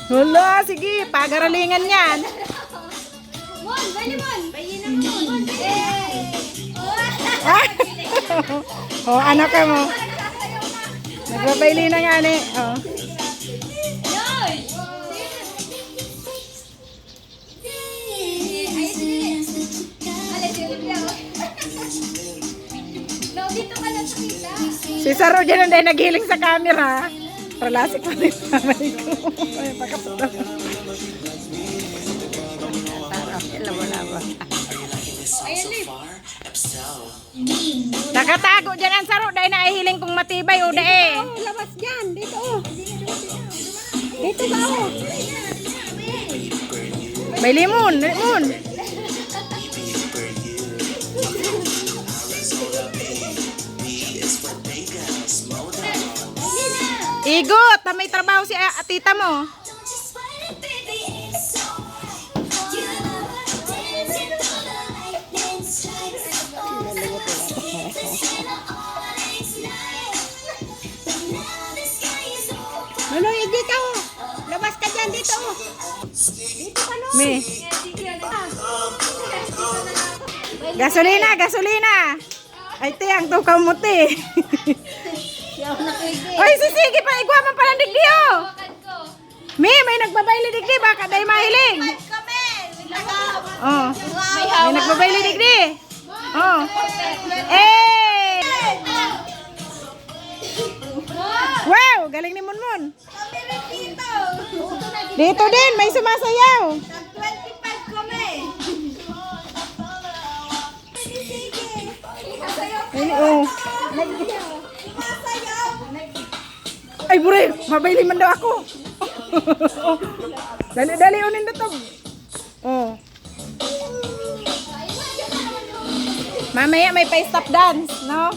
Hala, sige, pagaralingan yan. Mon, bali Mon. Bayin na Mon. Oh, anak ka mo. Nagbabayli na nga ni. Oh. Si Saro dyan ang naghiling sa camera. Pralasik pa rin sa kamay ko. Ay, pakaputo. Nakatago dyan ang Saro dahil naihiling kong matibay o dae. Oh, labas dyan. Dito oh. Dito ba oh. May limon, limon. Igot, may trabaho si tita mo. Manong igit ako. Labas ka dyan dito oh. Dito ka no. Me. Gasolina, gasolina. Ay, te, ang tukaw mo, te. Ay, sisigi pa, igwa man pala digdiyo. May nagbabayli digdi, baka day mahiling. Oh, may nagbabayli digdi. Oh. Eh! Wow, galing ni Munmun. Dito din, may sumasayaw. Ini oh. Ay, bure, mabayli man daw ako. Dali-dali unin na to. Oh. Mamaya may pa-stop dance, no?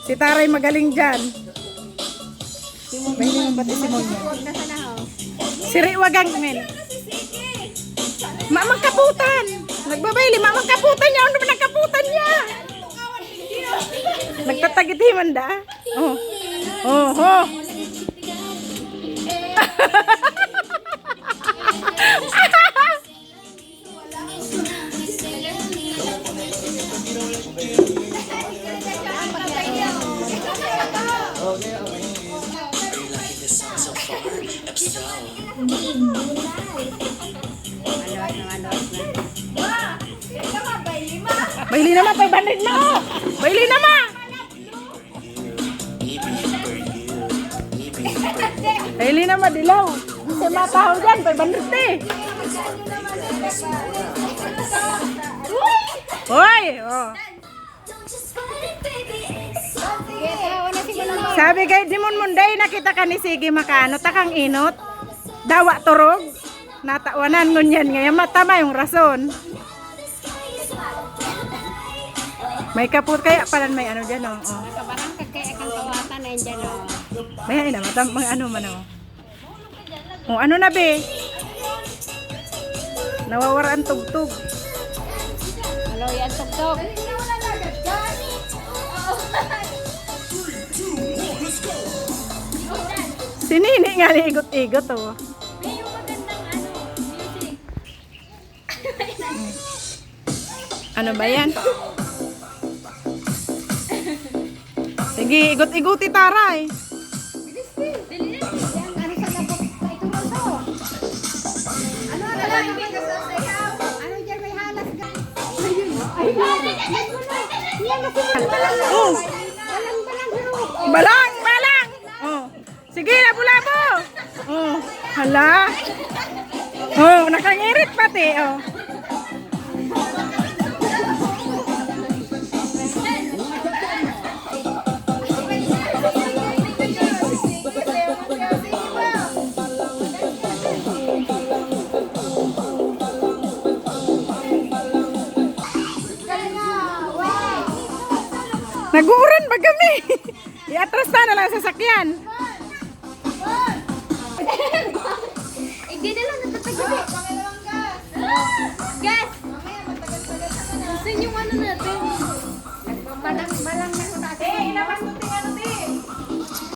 Si Taray magaling dyan. Bayli mo ba't si Mon? Si Riwagang men. Mamang kaputan. Nagbabayli, mamang kaputan niya. Ano ba nagkaputan niya? Nagtatagitiman da. Oh. Oh, oh. Bayli naman, 500 na oh. Bayli naman. Bayli naman, dilaw. Kasi matahaw dyan, 500 eh. Hoy! Oh. Sabi kay Dimon Munday, nakita ka ni Sige Makano, takang inot. Dawa turog. Natawanan ngunyan ngayon, matama yung rason. May kaput kaya pala may ano dyan oh. Kabarang kaya kang kawatan na dyan oh. May ina, mga ano man oh. Oh, ano na be? Nawawara ang tugtog. Hello, yan tugtog. Sinini nga ni igot-igot oh. Ano ba yan? Sige, igot-iguti Taray. Oh. Balang, balang. Oh. Sige, labo-labo. Oh, hala. Oh, nakangirit pati oh. Naguran ba kami? Iatras na lang sa sasakyan. Hindi na lang natatagabi. Gas! Gusto yung ano natin? Balang na ko natin.